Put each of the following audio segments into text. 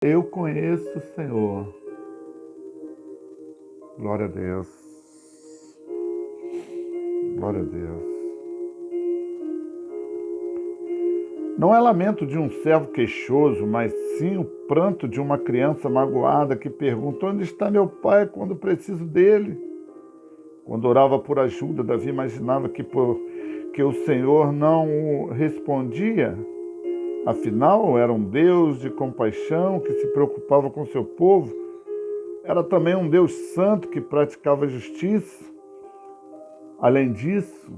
Eu conheço o Senhor. Glória a Deus. Glória a Deus. Não é lamento de um servo queixoso, mas sim o pranto de uma criança magoada que pergunta: onde está meu pai quando preciso dele? Quando orava por ajuda, Davi imaginava que o Senhor não o respondia. Afinal, era um Deus de compaixão que se preocupava com seu povo. Era também um Deus santo que praticava justiça. Além disso,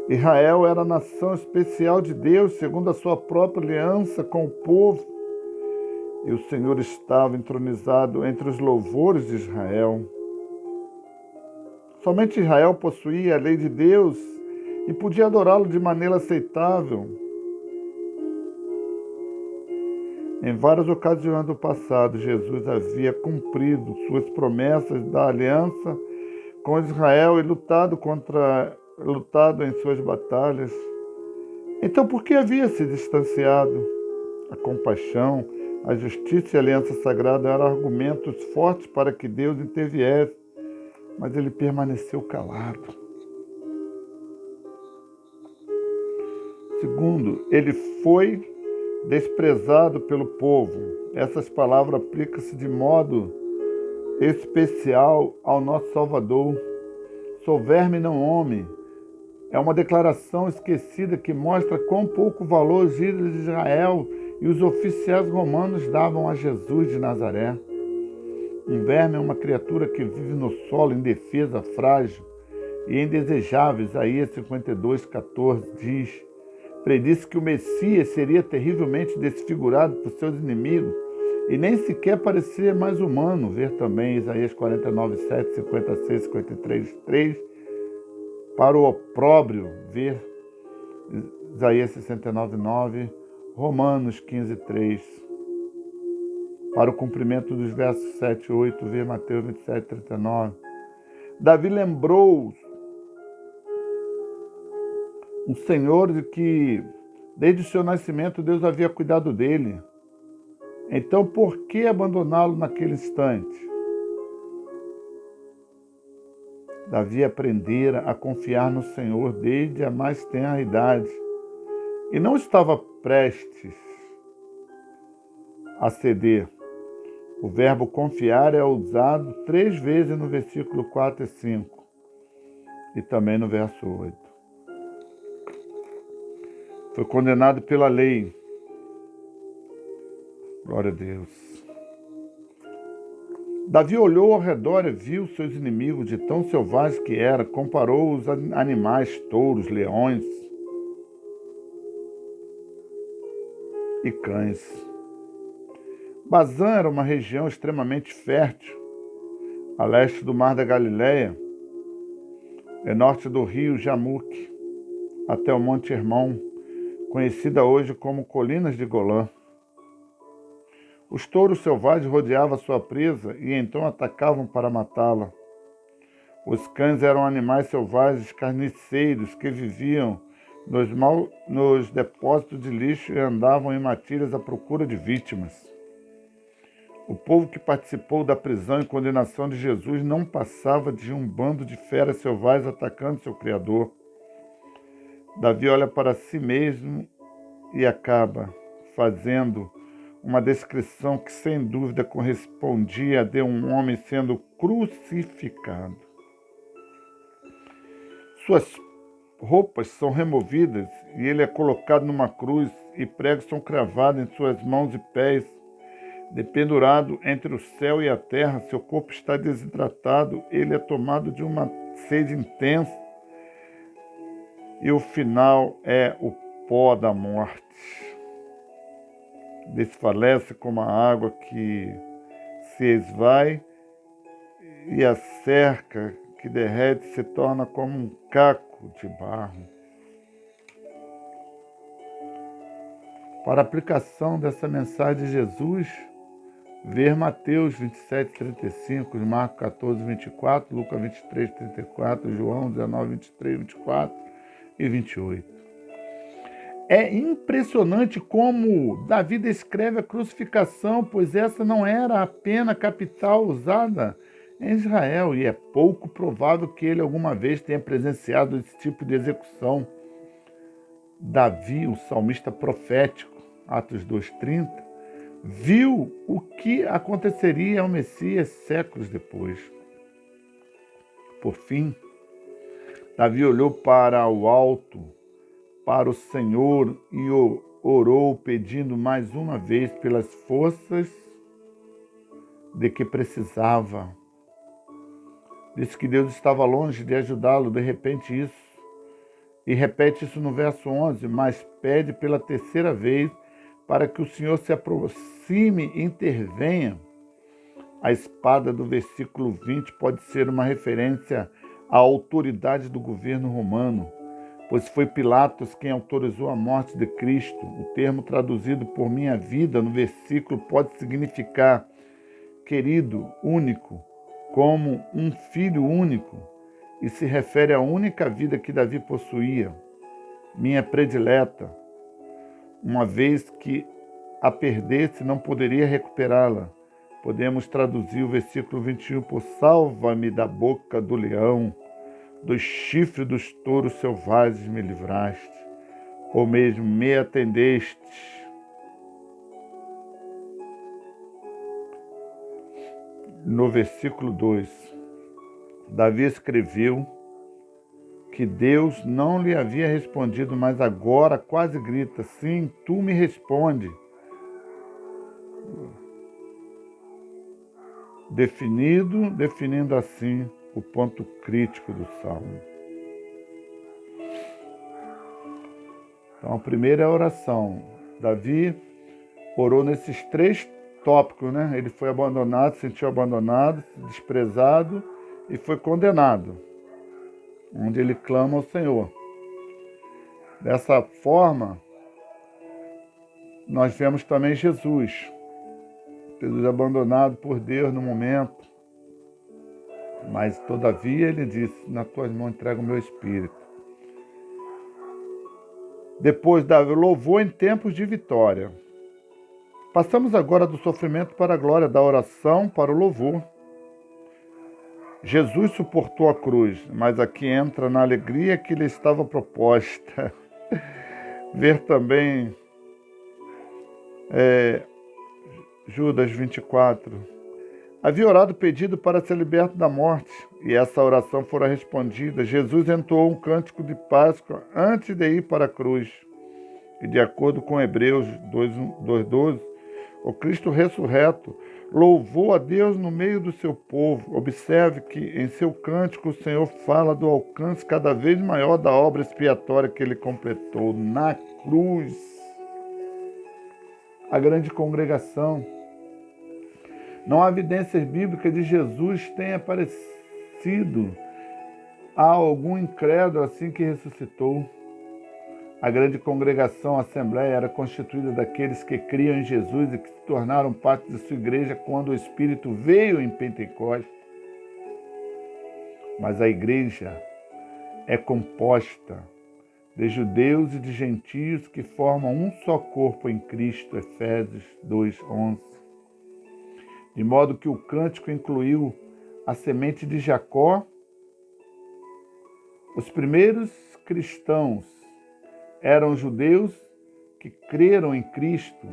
Israel era a nação especial de Deus, segundo a sua própria aliança com o povo. E o Senhor estava entronizado entre os louvores de Israel. Somente Israel possuía a lei de Deus e podia adorá-lo de maneira aceitável. Em várias ocasiões do passado, Jesus havia cumprido suas promessas da aliança com Israel e lutado em suas batalhas. Então, por que havia se distanciado? A compaixão, a justiça e a aliança sagrada eram argumentos fortes para que Deus interviesse, mas ele permaneceu calado. Segundo, ele foi desprezado pelo povo. Essas palavras aplicam-se de modo especial ao nosso Salvador. Sou verme, não homem. É uma declaração esquecida que mostra quão pouco valor os líderes de Israel e os oficiais romanos davam a Jesus de Nazaré. Um verme é uma criatura que vive no solo, indefesa, frágil e indesejável. Isaías 52:14 diz: predisse que o Messias seria terrivelmente desfigurado por seus inimigos e nem sequer parecia mais humano. Ver também Isaías 49:7, 56, 53:3. Para o opróbrio, ver Isaías 69:9, Romanos 15:3. Para o cumprimento dos versos 7 e 8, ver Mateus 27:39. Davi lembrou um Senhor de que, desde o seu nascimento, Deus havia cuidado dele. Então, por que abandoná-lo naquele instante? Davi aprendera a confiar no Senhor desde a mais tenra idade e não estava prestes a ceder. O verbo confiar é usado 3 vezes no versículo 4 e 5 e também no verso 8. Foi condenado pela lei. Glória a Deus. Davi olhou ao redor e viu seus inimigos de tão selvagens que era. Comparou os animais, touros, leões e cães. Bazã era uma região extremamente fértil, a leste do Mar da Galileia, e norte do rio Jamuque, até o Monte Hermon, conhecida hoje como Colinas de Golã. Os touros selvagens rodeavam sua presa e então atacavam para matá-la. Os cães eram animais selvagens carniceiros que viviam nos depósitos de lixo e andavam em matilhas à procura de vítimas. O povo que participou da prisão e condenação de Jesus não passava de um bando de feras selvagens atacando seu Criador. Davi olha para si mesmo e acaba fazendo uma descrição que sem dúvida correspondia a de um homem sendo crucificado. Suas roupas são removidas e ele é colocado numa cruz e pregos são cravados em suas mãos e pés. Dependurado entre o céu e a terra, seu corpo está desidratado, ele é tomado de uma sede intensa e o final é o pó da morte. Desfalece como a água que se esvai e a cerca que derrete se torna como um caco de barro. Para a aplicação dessa mensagem de Jesus, ver Mateus 27:35, Marcos 14:24, Lucas 23:34, João 19:23, 24 e 28. É impressionante como Davi descreve a crucificação, pois essa não era a pena capital usada em Israel, e é pouco provável que ele alguma vez tenha presenciado esse tipo de execução. Davi, o salmista profético, Atos 2:30, viu o que aconteceria ao Messias séculos depois. Por fim, Davi olhou para o alto, para o Senhor, e orou pedindo mais uma vez pelas forças de que precisava. Disse que Deus estava longe de ajudá-lo, de repente isso. E repete isso no verso 11, mas pede pela terceira vez para que o Senhor se aproxime e intervenha. A espada do versículo 20 pode ser uma referência à autoridade do governo romano, pois foi Pilatos quem autorizou a morte de Cristo. O termo traduzido por minha vida no versículo pode significar querido, único, como um filho único, e se refere à única vida que Davi possuía, minha predileta, uma vez que a perdesse não poderia recuperá-la. Podemos traduzir o versículo 21 por salva-me da boca do leão, dos chifres dos touros selvagens me livraste, ou mesmo me atendeste. No versículo 2, Davi escreveu que Deus não lhe havia respondido, mas agora quase grita, sim, tu me responde. Definindo assim o ponto crítico do Salmo. Então, a primeira é a oração. Davi orou nesses três tópicos, né? Ele foi abandonado, se sentiu abandonado, desprezado e foi condenado, onde ele clama ao Senhor. Dessa forma, nós vemos também Jesus abandonado por Deus no momento, mas todavia ele disse, nas tuas mãos entrego o meu espírito. Depois Davi louvou em tempos de vitória. Passamos agora do sofrimento para a glória, da oração para o louvor. Jesus suportou a cruz, mas aqui entra na alegria que lhe estava proposta. Ver também Judas 24. Havia orado pedido para ser liberto da morte, e essa oração fora respondida. Jesus entoou um cântico de Páscoa antes de ir para a cruz. E de acordo com Hebreus 2:12, o Cristo ressurreto louvou a Deus no meio do seu povo. Observe que em seu cântico o Senhor fala do alcance cada vez maior da obra expiatória que ele completou na cruz. A grande congregação. Não há evidências bíblicas de Jesus tenha aparecido a algum incrédulo assim que ressuscitou. A grande congregação, a Assembleia, era constituída daqueles que criam em Jesus e que se tornaram parte de sua igreja quando o Espírito veio em Pentecostes. Mas a igreja é composta de judeus e de gentios que formam um só corpo em Cristo, Efésios 2:11. De modo que o cântico incluiu a semente de Jacó. Os primeiros cristãos eram judeus que creram em Cristo,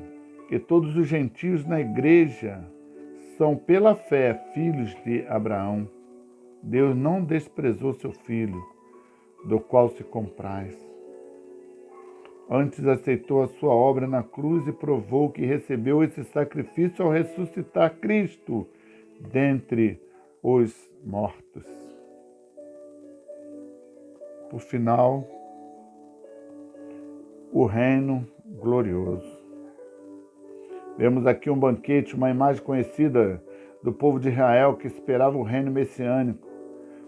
e todos os gentios na igreja são, pela fé, filhos de Abraão. Deus não desprezou seu filho, do qual se compraz. Antes aceitou a sua obra na cruz e provou que recebeu esse sacrifício ao ressuscitar Cristo dentre os mortos. Por final, o reino glorioso. Vemos aqui um banquete, uma imagem conhecida do povo de Israel que esperava o reino messiânico.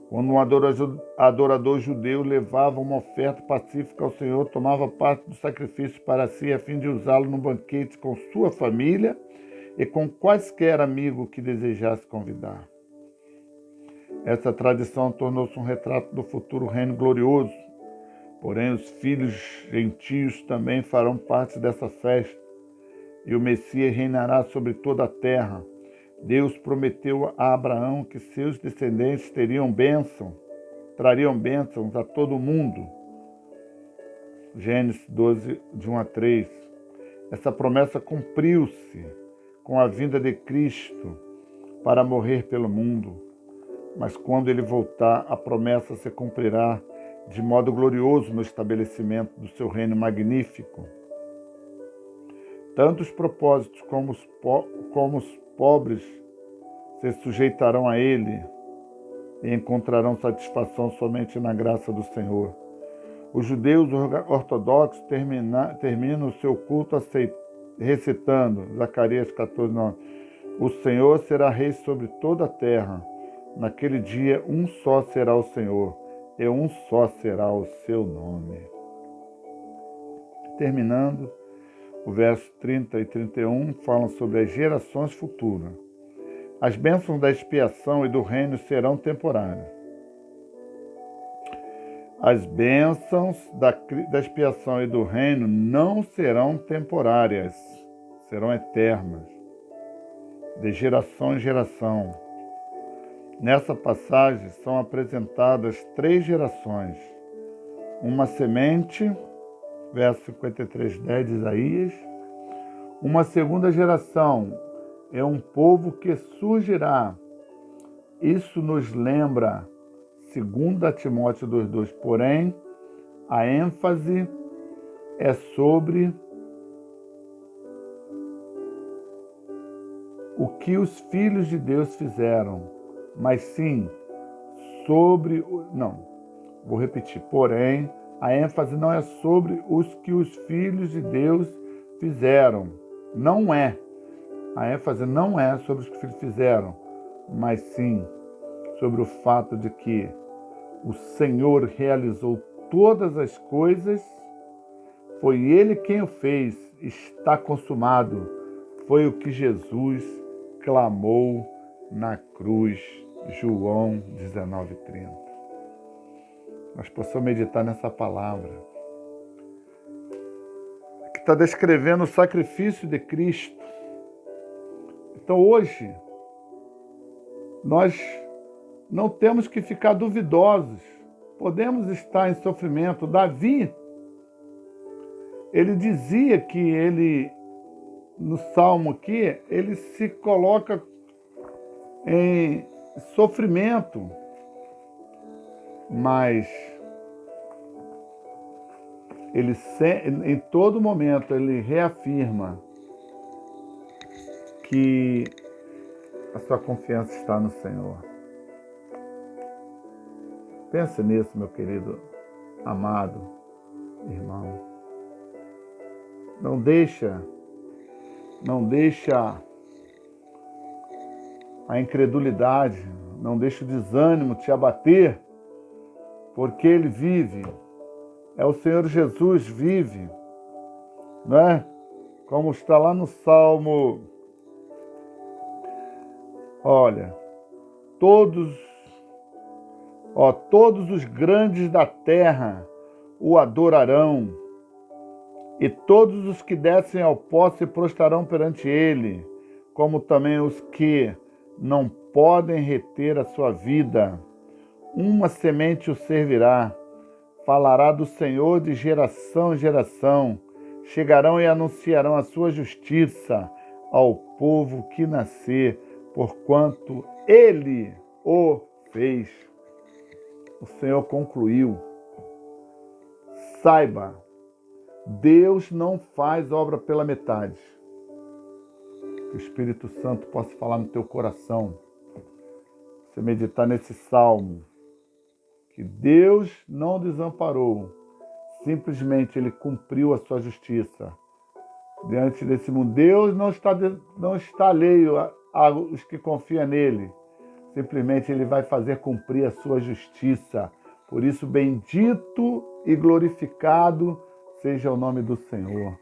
Quando um adorador judeu levava uma oferta pacífica ao Senhor, tomava parte do sacrifício para si, a fim de usá-lo no banquete com sua família e com quaisquer amigos que desejasse convidar. Essa tradição tornou-se um retrato do futuro reino glorioso, Porém, os filhos gentios também farão parte dessa festa, e o Messias reinará sobre toda a terra. Deus prometeu a Abraão que seus descendentes trariam bênçãos a todo o mundo. Gênesis 12, de 1 a 3. Essa promessa cumpriu-se com a vinda de Cristo para morrer pelo mundo. Mas quando ele voltar, a promessa se cumprirá de modo glorioso no estabelecimento do seu reino magnífico. Tanto os propósitos como os pobres se sujeitarão a ele e encontrarão satisfação somente na graça do Senhor. Os judeus ortodoxos terminam o seu culto recitando Zacarias 14:9. O Senhor será rei sobre toda a terra. Naquele dia, um só será o Senhor, e um só será o seu nome. Terminando, o verso 30 e 31 falam sobre as gerações futuras. As bênçãos da expiação e do reino serão temporárias. As bênçãos da expiação e do reino não serão temporárias, serão eternas, de geração em geração. Nessa passagem são apresentadas 3 gerações. Uma semente, verso 53:10 de Isaías. Uma segunda geração é um povo que surgirá. Isso nos lembra 2 Timóteo 2:2. Porém, a ênfase é sobre o que os filhos de Deus fizeram, mas sim sobre... Vou repetir. Porém, a ênfase não é sobre os que os filhos de Deus fizeram. Não é. A ênfase não é sobre os que os filhos fizeram, mas sim sobre o fato de que o Senhor realizou todas as coisas, foi Ele quem o fez, está consumado. Foi o que Jesus clamou na cruz, João 19:30. Nós possamos meditar nessa palavra, que está descrevendo o sacrifício de Cristo. Então hoje, nós não temos que ficar duvidosos. Podemos estar em sofrimento. Davi, ele dizia que no Salmo aqui, ele se coloca em sofrimento, mas em todo momento ele reafirma que a sua confiança está no Senhor. Pense nisso, meu querido, amado irmão. Não deixa a incredulidade, não deixa o desânimo te abater, porque Ele vive. É o Senhor Jesus vive, não é? Como está lá no Salmo. Olha, todos os grandes da terra o adorarão, e todos os que descem ao pó se prostrarão perante ele, como também os que não podem reter a sua vida. Uma semente o servirá, falará do Senhor de geração em geração. Chegarão e anunciarão a sua justiça ao povo que nascer, porquanto ele o fez. O Senhor concluiu. Saiba, Deus não faz obra pela metade. Que o Espírito Santo possa falar no teu coração. Você meditar nesse salmo. Que Deus não desamparou. Simplesmente Ele cumpriu a sua justiça. Diante desse mundo, Deus não está alheio aos que confiam nele. Simplesmente Ele vai fazer cumprir a sua justiça. Por isso, bendito e glorificado seja o nome do Senhor.